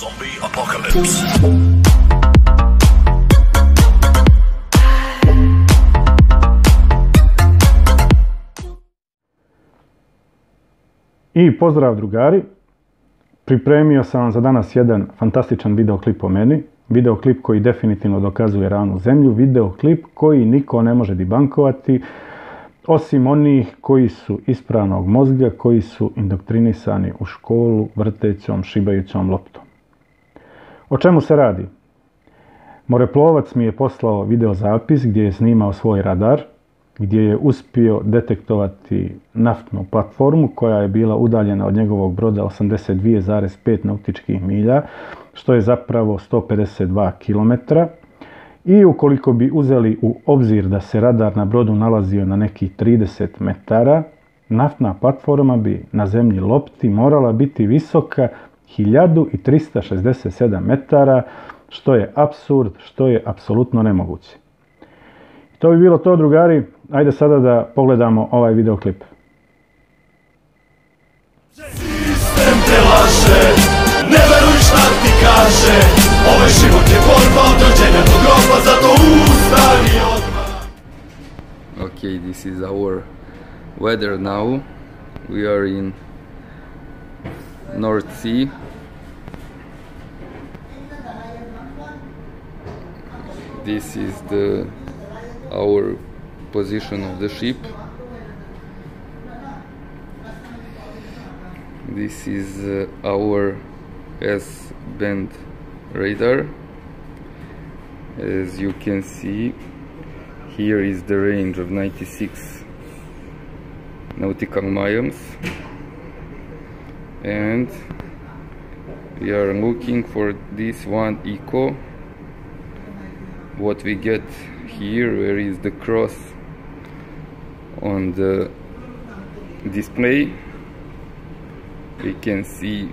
Zombie apocalypse. I pozdrav drugari, pripremio sam vam za danas jedan fantastičan videoklip o meni, videoklip koji definitivno dokazuje ravnu zemlju, videoklip koji niko ne može debankovati, osim onih koji su ispravnog mozga, koji su indoktrinisani u školu vrtećom, šibajućom loptom. O čemu se radi? Moreplovac mi je poslao videozapis gdje je snimao svoj radar, gdje je uspio detektovati naftnu platformu koja je bila udaljena od njegovog broda 82,5 nautičkih milja, što je zapravo 152 km. I ukoliko bi uzeli u obzir da se radar na brodu nalazio na nekih 30 metara, naftna platforma bi na zemlji lopti morala biti visoka 1367 metara, što je apsurd, što je apsolutno nemoguće. To bi bilo to, drugari. Ajde sada da pogledamo ovaj videoklip. Sistem te laže, ne veruj šta ti kaže. Ovaj život je borba od rođenja do groba, zato ustani odmah. Okay, this is our weather now. We are in North Sea. This is our position of the ship. This is our S-band radar. As you can see, here is the range of 96 nautical miles, and we are looking for this one echo. What we get here, where is the cross on the display, we can see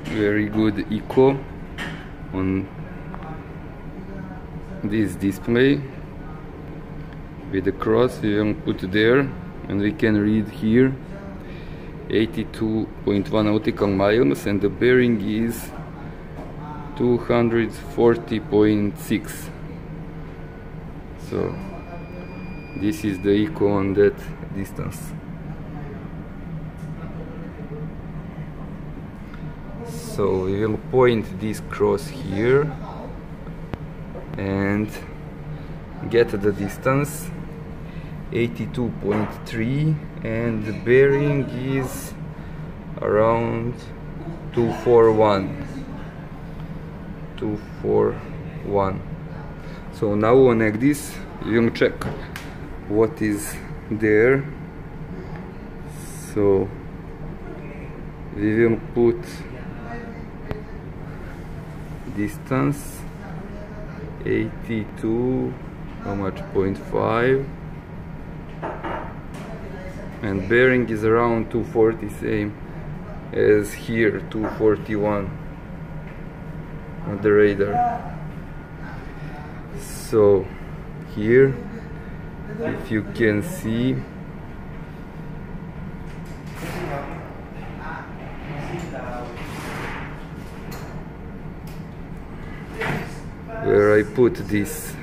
very good echo on this display. With the cross we will put there, and we can read here 82.1 nautical miles, and the bearing is 240.6. So this is the echo on that distance. So we will point this cross here and get the distance 82.3, and the bearing is around 241. So now on this we will check what is there. So we will put distance 82, how much, 0.5, and bearing is around 240, same as here, 241 on the radar. So here, if you can see, where I put this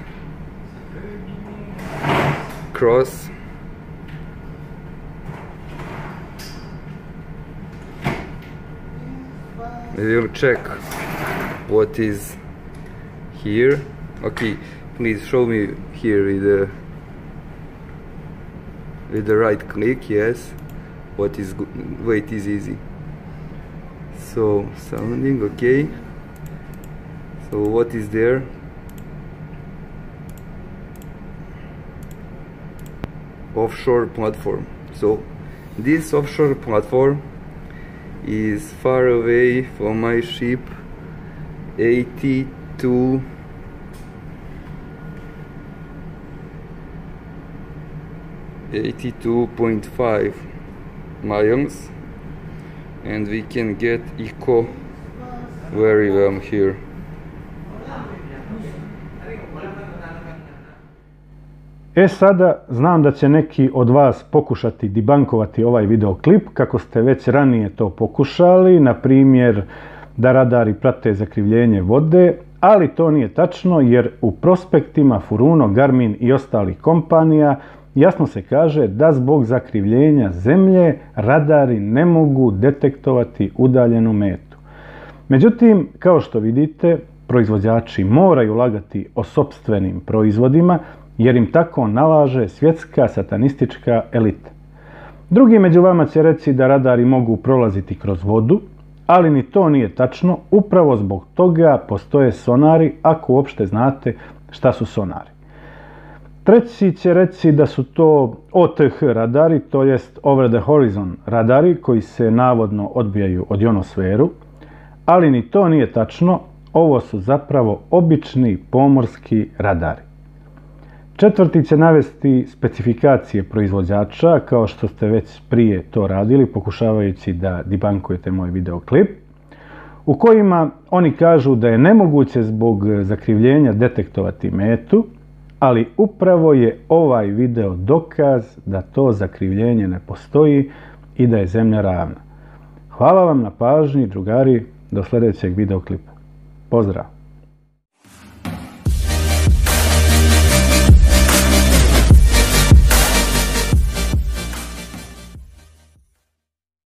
cross, we will check what is here. Okay, please show me here with the right click. Yes, what is good? Wait, is easy. So sounding okay. So what is there? Offshore platform. So this offshore platform is far away from my ship, 82.5 miles, and we can get echo very well here. Sada znam da će neki od vas pokušati debankovati ovaj videoklip kako ste već ranije to pokušali, na primjer da radari prate zakrivljenje vode, ali to nije tačno jer u prospektima Furuno, Garmin i ostalih kompanija jasno se kaže da zbog zakrivljenja zemlje radari ne mogu detektovati udaljenu metu. Međutim, kao što vidite, proizvođači moraju lagati o sopstvenim proizvodima jer im tako nalaže svjetska satanistička elita. Drugi među vama će reći da radari mogu prolaziti kroz vodu, ali ni to nije tačno, upravo zbog toga postoje sonari, ako uopšte znate šta su sonari. Treći će reći da su to OTH radari, to jest over the horizon radari koji se navodno odbijaju od ionosferu, ali ni to nije tačno, ovo su zapravo obični pomorski radari. Četvrti će navesti specifikacije proizvođača, kao što ste već prije to radili, pokušavajući da debankujete moj videoklip, u kojima oni kažu da je nemoguće zbog zakrivljenja detektovati metu, ali upravo je ovaj video dokaz da to zakrivljenje ne postoji i da je zemlja ravna. Hvala vam na pažnji, drugari, do sljedećeg videoklipa. Pozdrav!